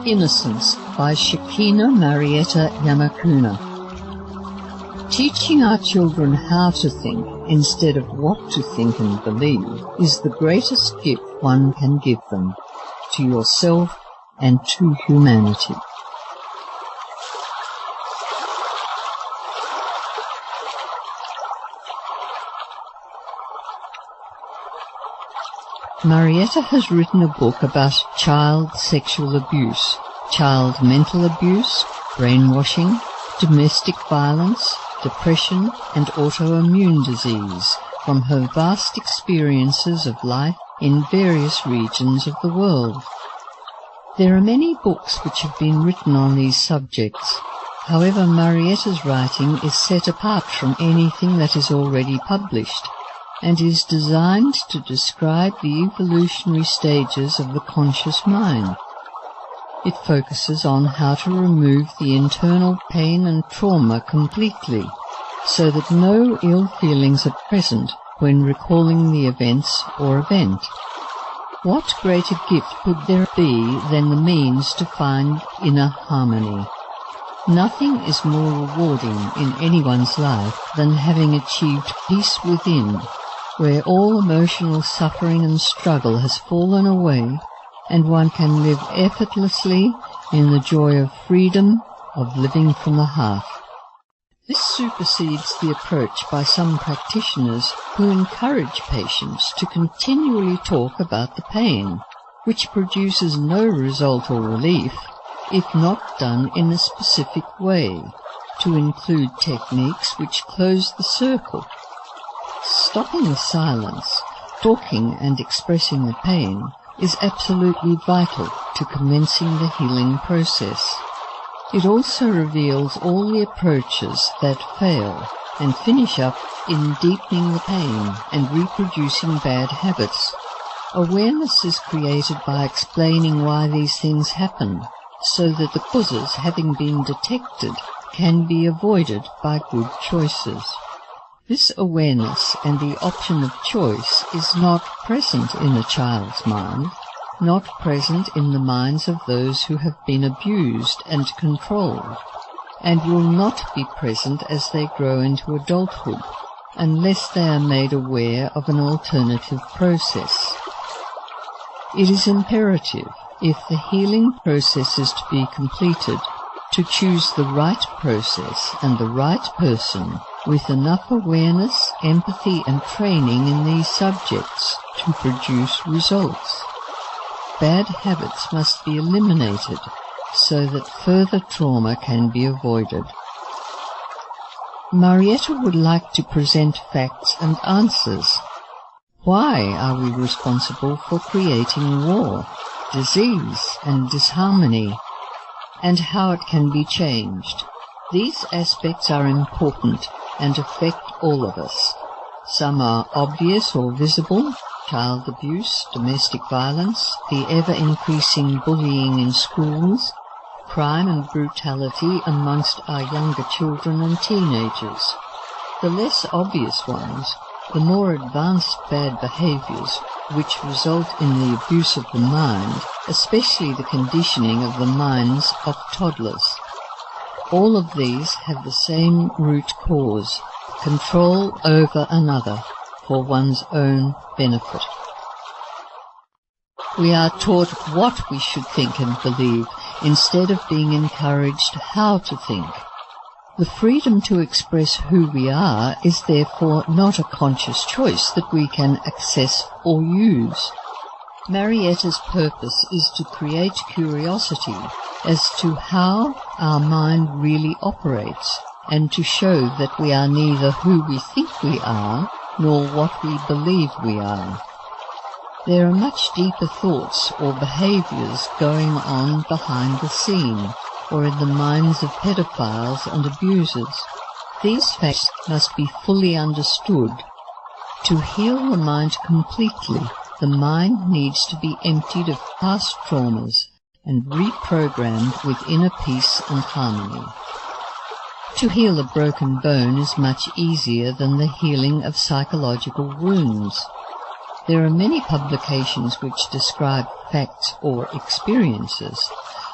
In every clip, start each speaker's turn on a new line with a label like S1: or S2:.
S1: Innocence by Shekinah, Marietta, Yammacoona. Teaching our children how to think instead of what to think and believe is the greatest gift one can give them, to yourself and to humanity. Marietta has written a book about child sexual abuse, child mental abuse, brainwashing, domestic violence, depression, and autoimmune disease from her vast experiences of life in various regions of the world. There are many books which have been written on these subjects. However, Marietta's writing is set apart from anything that is already published, and is designed to describe the evolutionary stages of the conscious mind. It focuses on how to remove the internal pain and trauma completely, so that no ill feelings are present when recalling the events or event. What greater gift could there be than the means to find inner harmony? Nothing is more rewarding in anyone's life than having achieved peace within, where all emotional suffering and struggle has fallen away, and one can live effortlessly in the joy of freedom, of living from the heart. This supersedes the approach by some practitioners who encourage patients to continually talk about the pain, which produces no result or relief if not done in a specific way, to include techniques which close the circle. Stopping the silence, talking and expressing the pain is absolutely vital to commencing the healing process. It also reveals all the approaches that fail and finish up in deepening the pain and reproducing bad habits. Awareness is created by explaining why these things happen, so that the causes, having been detected, can be avoided by good choices. This awareness and the option of choice is not present in a child's mind, not present in the minds of those who have been abused and controlled, and will not be present as they grow into adulthood, unless they are made aware of an alternative process. It is imperative, if the healing process is to be completed, to choose the right process and the right person with enough awareness, empathy and training in these subjects to produce results. Bad habits must be eliminated so that further trauma can be avoided. Marietta would like to present facts and answers. Why are we responsible for creating war, disease and disharmony, and how it can be changed? These aspects are important and affect all of us. Some are obvious or visible: child abuse, domestic violence, the ever-increasing bullying in schools, crime and brutality amongst our younger children and teenagers. The less obvious ones, the more advanced bad behaviors which result in the abuse of the mind, especially the conditioning of the minds of toddlers. All of these have the same root cause: control over another for one's own benefit. We are taught what we should think and believe, instead of being encouraged how to think. The freedom to express who we are is therefore not a conscious choice that we can access or use. Marietta's purpose is to create curiosity as to how our mind really operates, and to show that we are neither who we think we are nor what we believe we are. There are much deeper thoughts or behaviors going on behind the scene, or in the minds of pedophiles and abusers. These facts must be fully understood. To heal the mind completely, the mind needs to be emptied of past traumas and reprogrammed with inner peace and harmony. To heal a broken bone is much easier than the healing of psychological wounds. There are many publications which describe facts or experiences.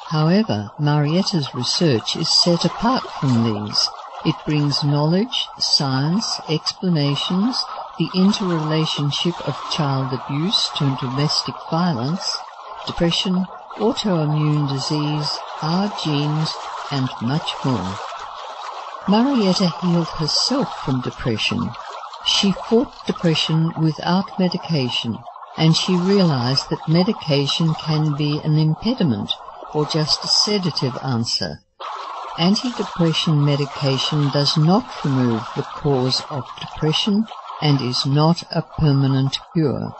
S1: However, Marietta's research is set apart from these. It brings knowledge, science, explanations, the interrelationship of child abuse to domestic violence, depression, autoimmune disease, our genes, and much more. Marietta healed herself from depression. She fought depression without medication, and she realized that medication can be an impediment or just a sedative answer. Antidepressant medication does not remove the cause of depression and is not a permanent cure.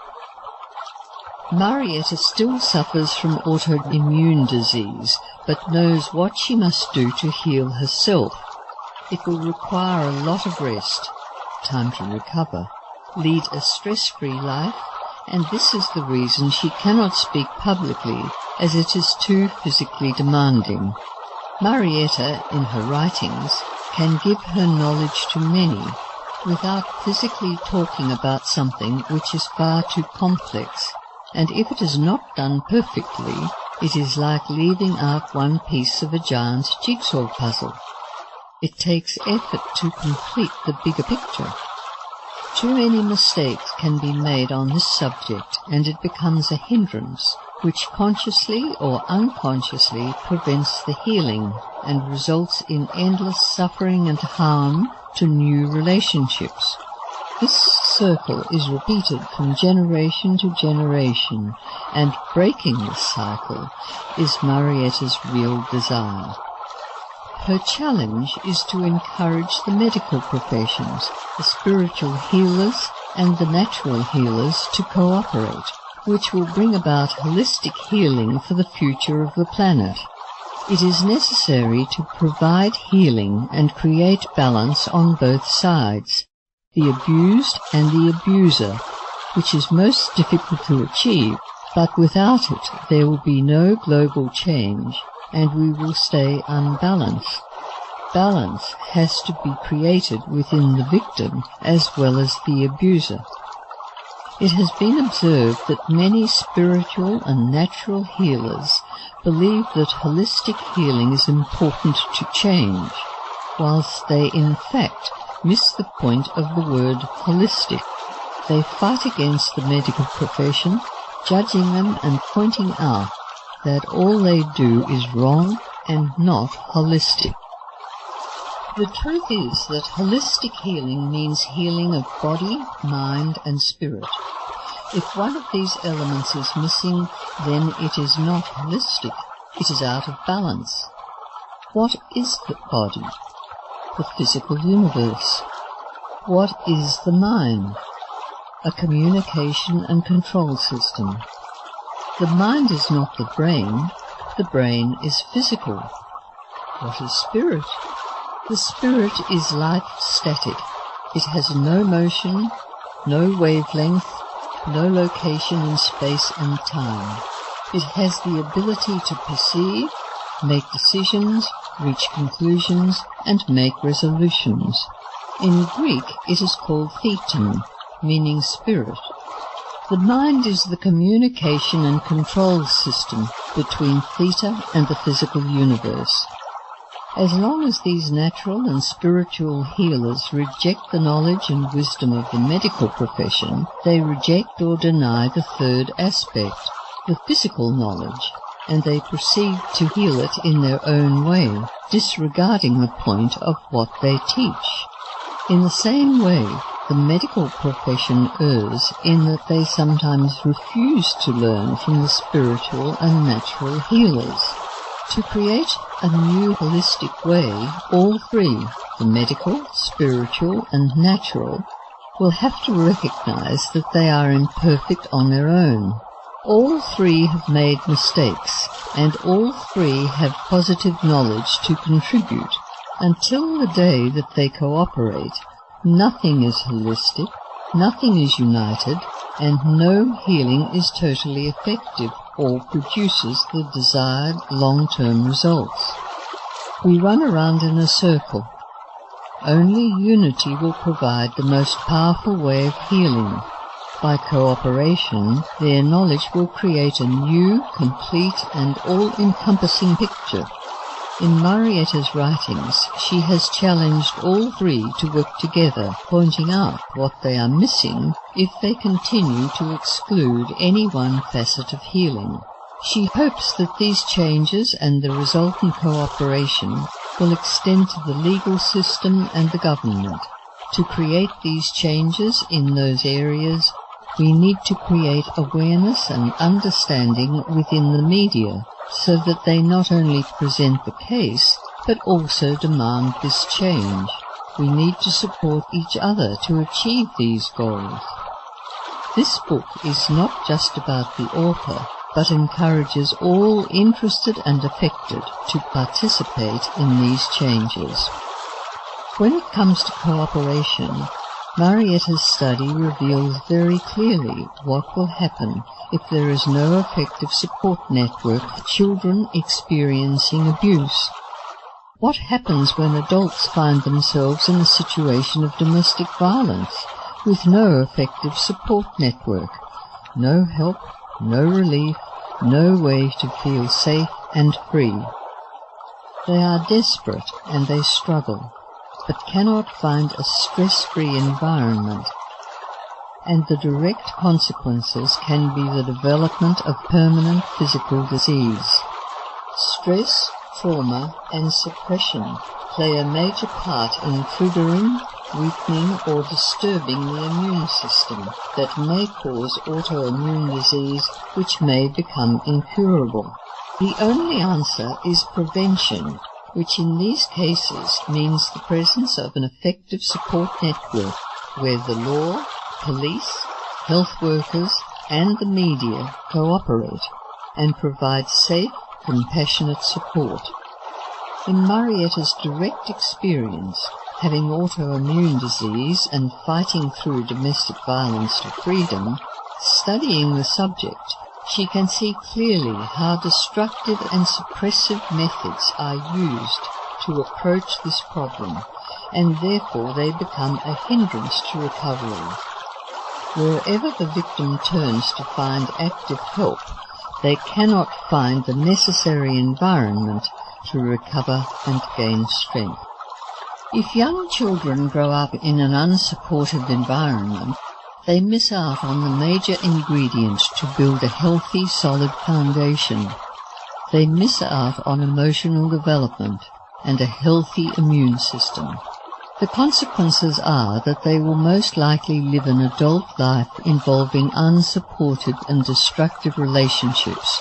S1: Marietta still suffers from autoimmune disease, but knows what she must do to heal herself. It will require a lot of rest, time to recover, lead a stress-free life, and this is the reason she cannot speak publicly, as it is too physically demanding. Marietta, in her writings, can give her knowledge to many, without physically talking about something which is far too complex, and if it is not done perfectly, it is like leaving out one piece of a giant jigsaw puzzle. It takes effort to complete the bigger picture. Too many mistakes can be made on this subject, and it becomes a hindrance, which consciously or unconsciously prevents the healing and results in endless suffering and harm to new relationships. This circle is repeated from generation to generation, and breaking this cycle is Marietta's real desire. Her challenge is to encourage the medical professions, the spiritual healers and the natural healers to cooperate, which will bring about holistic healing for the future of the planet. It is necessary to provide healing and create balance on both sides, the abused and the abuser, which is most difficult to achieve, but without it there will be no global change, and we will stay unbalanced. Balance has to be created within the victim as well as the abuser. It has been observed that many spiritual and natural healers believe that holistic healing is important to change, whilst they in fact miss the point of the word holistic. They fight against the medical profession, judging them and pointing out that all they do is wrong and not holistic. The truth is that holistic healing means healing of body, mind and spirit. If one of these elements is missing, then it is not holistic, it is out of balance. What is the body? The physical universe. What is the mind? A communication and control system. The mind is not the brain is physical. What is spirit? The spirit is life static. It has no motion, no wavelength, no location in space and time. It has the ability to perceive, make decisions, reach conclusions, and make resolutions. In Greek it is called thetan, meaning spirit. The mind is the communication and control system between theta and the physical universe. As long as these natural and spiritual healers reject the knowledge and wisdom of the medical profession, they reject or deny the third aspect, the physical knowledge, and they proceed to heal it in their own way, disregarding the point of what they teach. In the same way, the medical profession errs in that they sometimes refuse to learn from the spiritual and natural healers. To create a new holistic way, all three, the medical, spiritual and natural, will have to recognize that they are imperfect on their own. All three have made mistakes, and all three have positive knowledge to contribute. Until the day that they cooperate, nothing is holistic, nothing is united, and no healing is totally effective or produces the desired long-term results. We run around in a circle. Only unity will provide the most powerful way of healing. By cooperation, their knowledge will create a new, complete, and all-encompassing picture. In Marietta's writings, she has challenged all three to work together, pointing out what they are missing if they continue to exclude any one facet of healing. She hopes that these changes and the resultant cooperation will extend to the legal system and the government. To create these changes in those areas, we need to create awareness and understanding within the media, so that they not only present the case, but also demand this change. We need to support each other to achieve these goals. This book is not just about the author, but encourages all interested and affected to participate in these changes. When it comes to cooperation, Marietta's study reveals very clearly what will happen if there is no effective support network for children experiencing abuse. What happens when adults find themselves in a situation of domestic violence with no effective support network, no help, no relief, no way to feel safe and free? They are desperate and they struggle, but cannot find a stress-free environment, and the direct consequences can be the development of permanent physical disease. Stress, trauma, and suppression play a major part in triggering, weakening, or disturbing the immune system that may cause autoimmune disease, which may become incurable. The only answer is prevention, which in these cases means the presence of an effective support network where the law, police, health workers, and the media cooperate and provide safe, compassionate support. In Marietta's direct experience, having autoimmune disease and fighting through domestic violence to freedom, studying the subject, she can see clearly how destructive and suppressive methods are used to approach this problem, and therefore they become a hindrance to recovery. Wherever the victim turns to find active help, they cannot find the necessary environment to recover and gain strength. If young children grow up in an unsupportive environment, they miss out on the major ingredient to build a healthy, solid foundation. They miss out on emotional development and a healthy immune system. The consequences are that they will most likely live an adult life involving unsupportive and destructive relationships,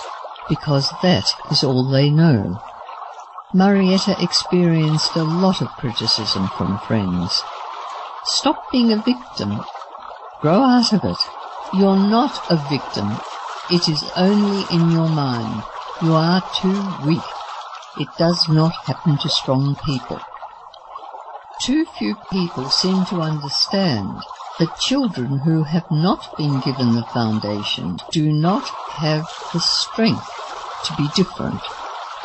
S1: because that is all they know. Marietta experienced a lot of criticism from friends. Stop being a victim. Grow out of it. You're not a victim. It is only in your mind. You are too weak. It does not happen to strong people. Too few people seem to understand that children who have not been given the foundation do not have the strength to be different,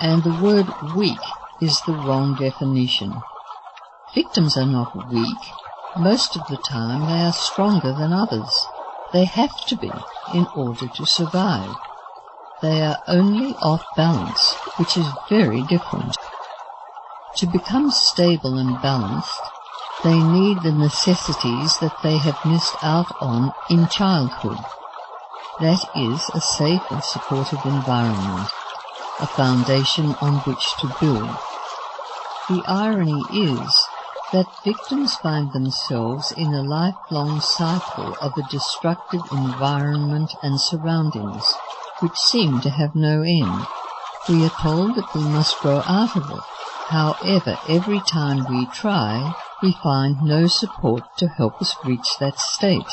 S1: and the word weak is the wrong definition. Victims are not weak. Most of the time they are stronger than others. They have to be in order to survive. They are only off balance, which is very different. To become stable and balanced, they need the necessities that they have missed out on in childhood. That is a safe and supportive environment, a foundation on which to build. The irony is that victims find themselves in a lifelong cycle of a destructive environment and surroundings, which seem to have no end. We are told that we must grow out of it. However, every time we try, we find no support to help us reach that state.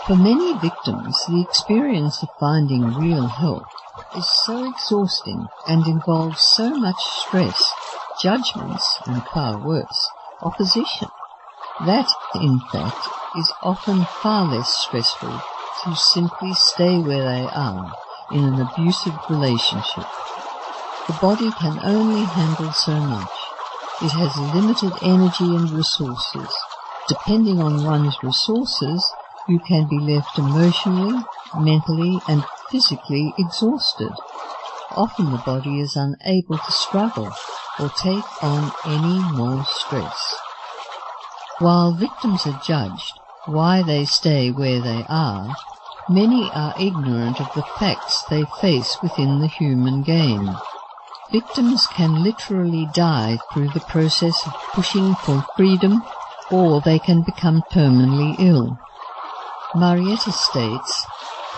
S1: For many victims, the experience of finding real help is so exhausting and involves so much stress, judgments, and far worse, opposition, that, in fact, is often far less stressful to simply stay where they are in an abusive relationship. The body can only handle so much. It has limited energy and resources. Depending on one's resources, you can be left emotionally, mentally, and physically exhausted. Often the body is unable to struggle or take on any more stress. While victims are judged why they stay where they are, many are ignorant of the facts they face within the human game. Victims can literally die through the process of pushing for freedom, or they can become terminally ill. Marietta states,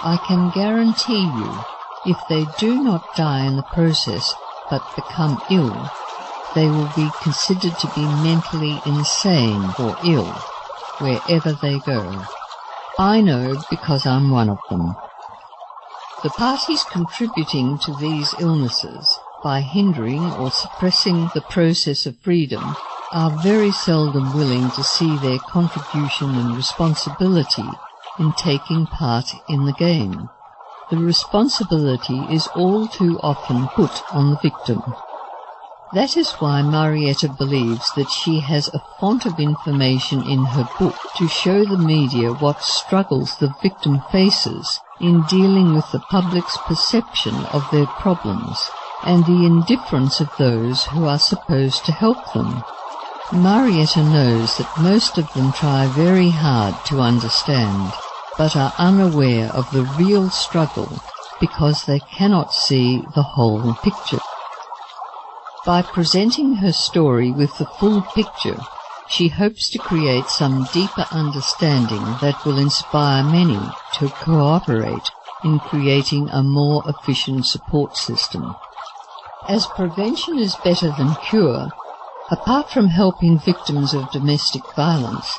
S1: "I can guarantee you, if they do not die in the process but become ill, they will be considered to be mentally insane or ill wherever they go. I know because I'm one of them." The parties contributing to these illnesses by hindering or suppressing the process of freedom are very seldom willing to see their contribution and responsibility in taking part in the game. The responsibility is all too often put on the victim. That is why Marietta believes that she has a font of information in her book to show the media what struggles the victim faces in dealing with the public's perception of their problems and the indifference of those who are supposed to help them. Marietta knows that most of them try very hard to understand, but are unaware of the real struggle because they cannot see the whole picture. By presenting her story with the full picture, she hopes to create some deeper understanding that will inspire many to cooperate in creating a more efficient support system. As prevention is better than cure, apart from helping victims of domestic violence,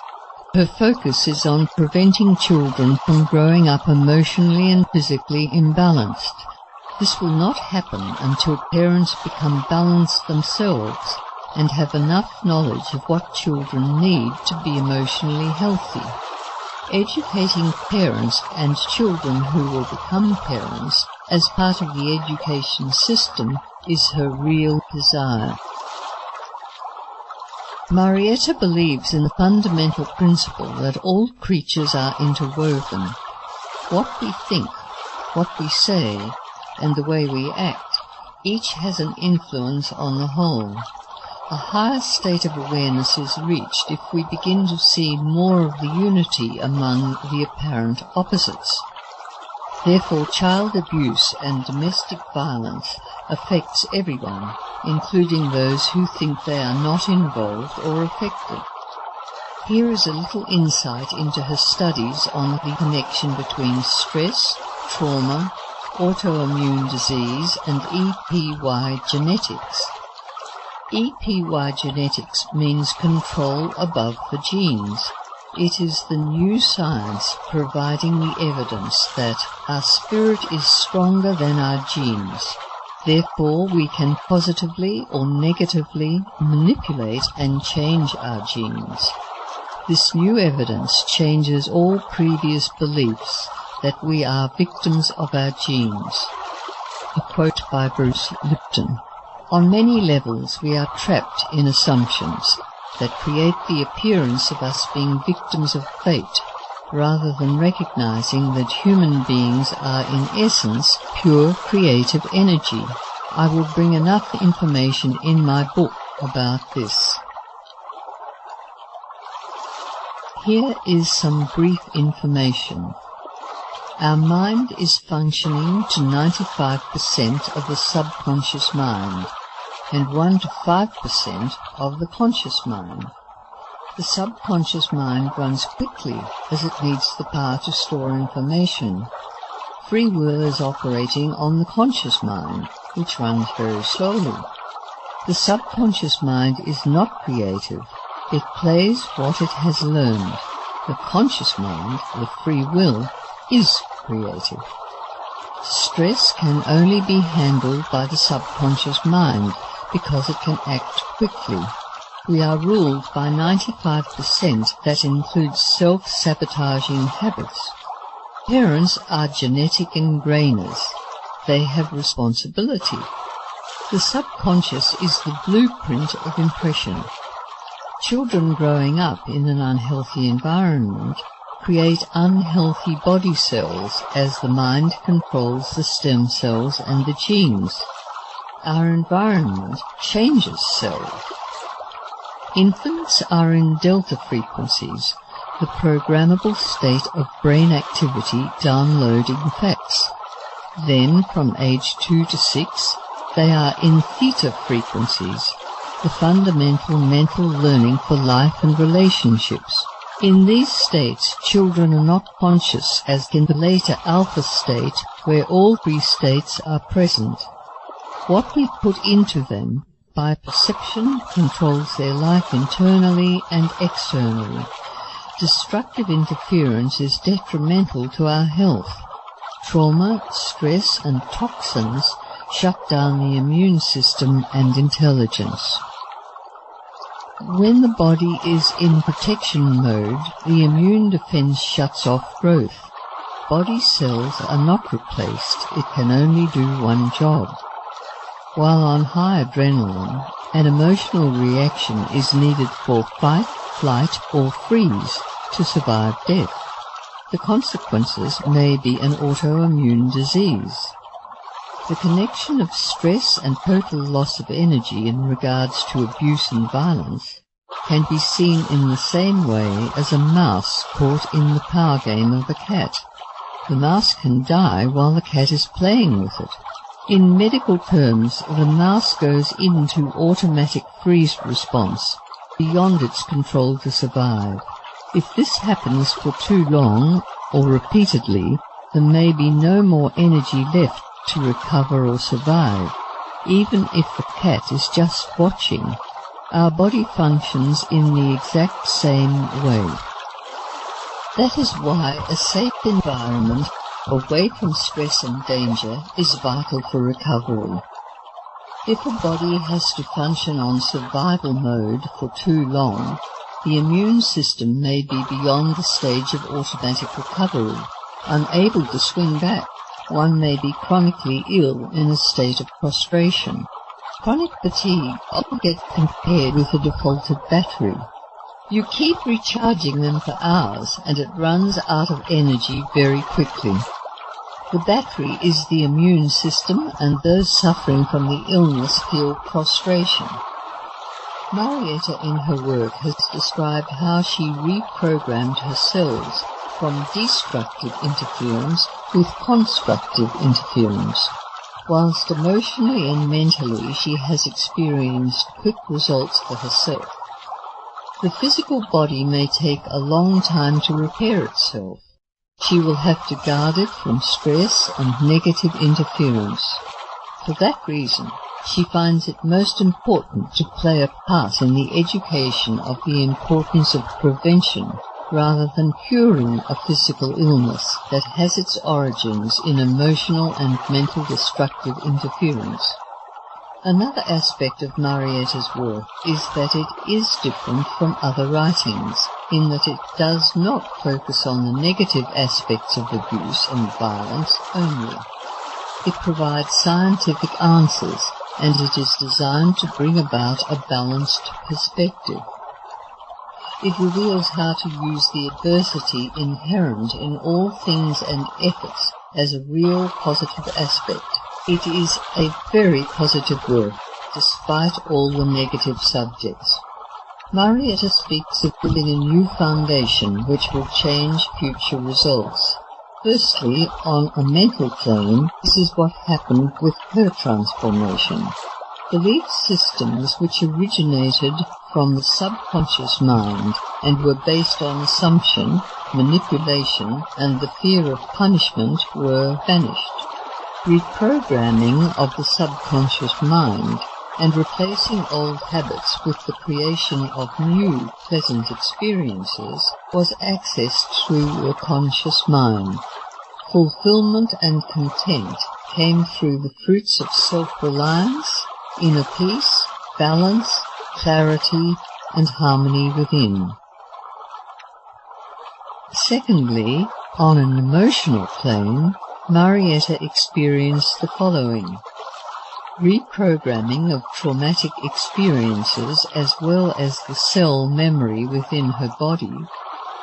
S1: her focus is on preventing children from growing up emotionally and physically imbalanced. This will not happen until parents become balanced themselves and have enough knowledge of what children need to be emotionally healthy. Educating parents and children who will become parents as part of the education system is her real desire. Marietta believes in the fundamental principle that all creatures are interwoven. What we think, what we say, and the way we act, each has an influence on the whole. A higher state of awareness is reached if we begin to see more of the unity among the apparent opposites. Therefore, child abuse and domestic violence affects everyone, including those who think they are not involved or affected. Here is a little insight into her studies on the connection between stress, trauma, autoimmune disease, and EPY genetics. EPY genetics means control above the genes. It is the new science providing the evidence that our spirit is stronger than our genes. Therefore, we can positively or negatively manipulate and change our genes. This new evidence changes all previous beliefs that we are victims of our genes. A quote by Bruce Lipton. On many levels we are trapped in assumptions that create the appearance of us being victims of fate, rather than recognizing that human beings are in essence pure creative energy. I will bring enough information in my book about this. Here is some brief information. Our mind is functioning to 95% of the subconscious mind and 1 to 5% of the conscious mind. The subconscious mind runs quickly as it needs the power to store information. Free will is operating on the conscious mind, which runs very slowly. The subconscious mind is not creative. It plays what it has learned. The conscious mind, with free will, is creative. Stress can only be handled by the subconscious mind because it can act quickly. We are ruled by 95% that includes self-sabotaging habits. Parents are genetic ingrainers. They have responsibility. The subconscious is the blueprint of impression. Children growing up in an unhealthy environment create unhealthy body cells as the mind controls the stem cells and the genes. Our environment changes cells. Infants are in delta frequencies, the programmable state of brain activity downloading facts. Then, from age 2 to 6, they are in theta frequencies, the fundamental mental learning for life and relationships. In these states, children are not conscious as in the later alpha state, where all three states are present. What we put into them by perception controls their life internally and externally. Destructive interference is detrimental to our health. Trauma, stress, and toxins shut down the immune system and intelligence. When the body is in protection mode, the immune defense shuts off growth. Body cells are not replaced, it can only do one job. While on high adrenaline, an emotional reaction is needed for fight, flight, or freeze to survive death. The consequences may be an autoimmune disease. The connection of stress and total loss of energy in regards to abuse and violence can be seen in the same way as a mouse caught in the power game of a cat. The mouse can die while the cat is playing with it. In medical terms, the mouse goes into automatic freeze response, beyond its control to survive. If this happens for too long, or repeatedly, there may be no more energy left to recover or survive, even if the cat is just watching. Our body functions in the exact same way. That is why a safe environment, away from stress and danger, is vital for recovery. If a body has to function on survival mode for too long, the immune system may be beyond the stage of automatic recovery, unable to swing back. One may be chronically ill in a state of prostration. Chronic fatigue often gets compared with a defaulted battery. You keep recharging them for hours, and it runs out of energy very quickly. The battery is the immune system, and those suffering from the illness feel prostration. Marietta in her work has described how she reprogrammed her cells from destructive interference with constructive interference. Whilst emotionally and mentally she has experienced quick results for herself. The physical body may take a long time to repair itself. She will have to guard it from stress and negative interference. For that reason, she finds it most important to play a part in the education of the importance of prevention rather than curing a physical illness that has its origins in emotional and mental destructive interference. Another aspect of Marietta's work is that it is different from other writings, in that it does not focus on the negative aspects of abuse and violence only. It provides scientific answers, and it is designed to bring about a balanced perspective. It reveals how to use the adversity inherent in all things and efforts as a real positive aspect. It is a very positive work, despite all the negative subjects. Marietta speaks of building a new foundation which will change future results. Firstly, on a mental plane, this is what happened with her transformation. Belief systems which originated from the subconscious mind and were based on assumption, manipulation, and the fear of punishment were vanished. Reprogramming of the subconscious mind and replacing old habits with the creation of new pleasant experiences was accessed through a conscious mind. Fulfillment and content came through the fruits of self-reliance, inner peace, balance, clarity, and harmony within. Secondly, on an emotional plane, Marietta experienced the following: reprogramming of traumatic experiences as well as the cell memory within her body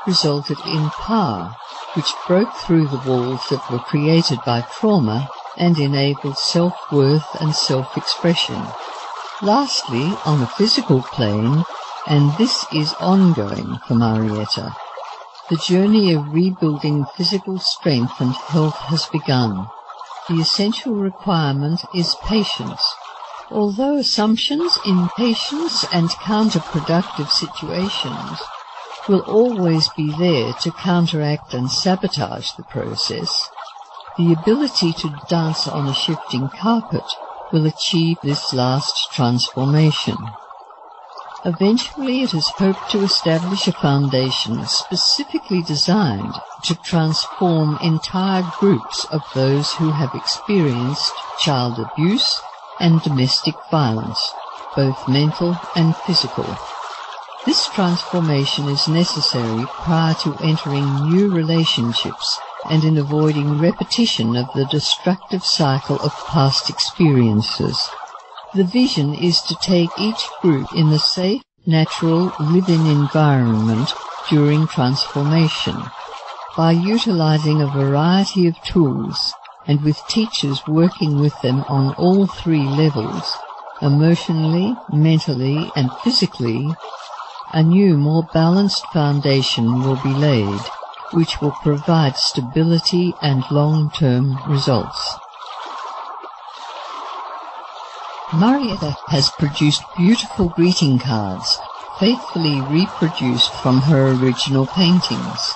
S1: resulted in power, which broke through the walls that were created by trauma and enabled self-worth and self-expression. Lastly, on a physical plane, and this is ongoing for Marietta, the journey of rebuilding physical strength and health has begun. The essential requirement is patience. Although assumptions, impatience, and counterproductive situations will always be there to counteract and sabotage the process, the ability to dance on a shifting carpet will achieve this last transformation. Eventually, it is hoped to establish a foundation specifically designed to transform entire groups of those who have experienced child abuse and domestic violence, both mental and physical. This transformation is necessary prior to entering new relationships and in avoiding repetition of the destructive cycle of past experiences. The vision is to take each group in a safe, natural, living environment during transformation. By utilizing a variety of tools and with teachers working with them on all three levels, emotionally, mentally, and physically, a new, more balanced foundation will be laid, which will provide stability and long-term results. Marietta has produced beautiful greeting cards, faithfully reproduced from her original paintings.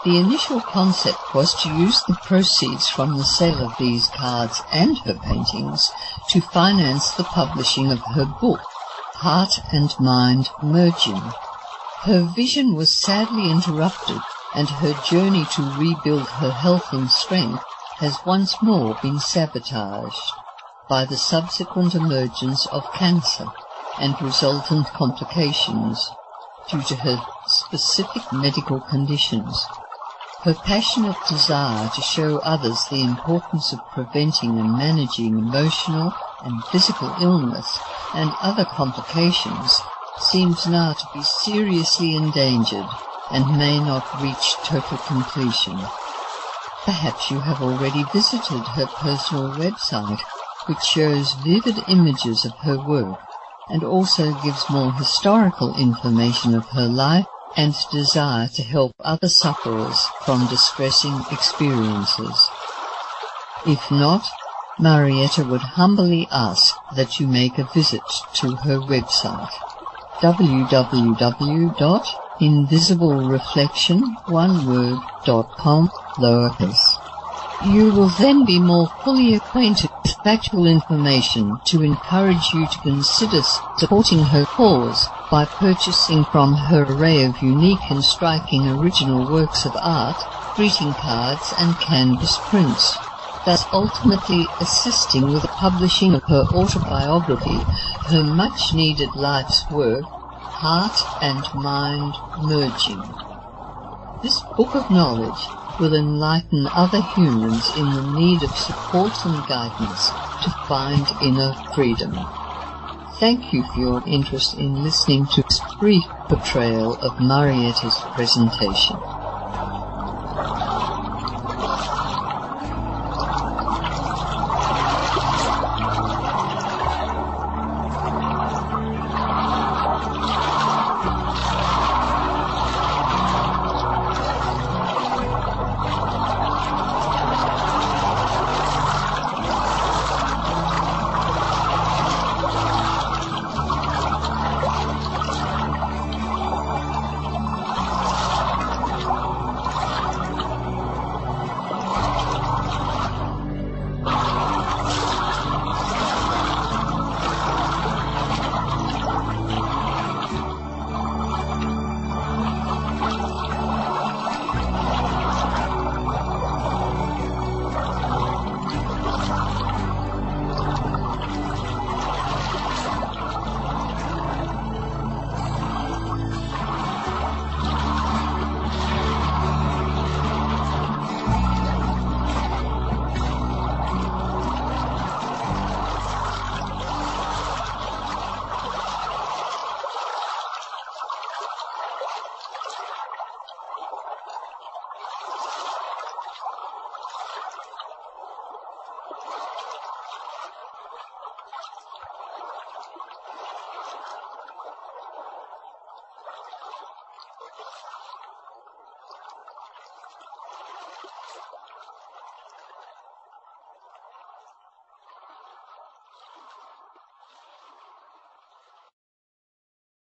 S1: The initial concept was to use the proceeds from the sale of these cards and her paintings to finance the publishing of her book, Heart and Mind Merging. Her vision was sadly interrupted, and her journey to rebuild her health and strength has once more been sabotaged by the subsequent emergence of cancer and resultant complications due to her specific medical conditions. Her passionate desire to show others the importance of preventing and managing emotional and physical illness and other complications seems now to be seriously endangered and may not reach total completion. Perhaps you have already visited her personal website, which shows vivid images of her work and also gives more historical information of her life and desire to help other sufferers from distressing experiences. If not, Marietta would humbly ask that you make a visit to her website, www.invisiblereflection.com, lowercase. You will then be more fully acquainted with factual information to encourage you to consider supporting her cause by purchasing from her array of unique and striking original works of art, greeting cards, and canvas prints, thus ultimately assisting with the publishing of her autobiography, her much-needed life's work, Heart and Mind Merging. This book of knowledge will enlighten other humans in the need of support and guidance to find inner freedom. Thank you for your interest in listening to this brief portrayal of Marietta's presentation.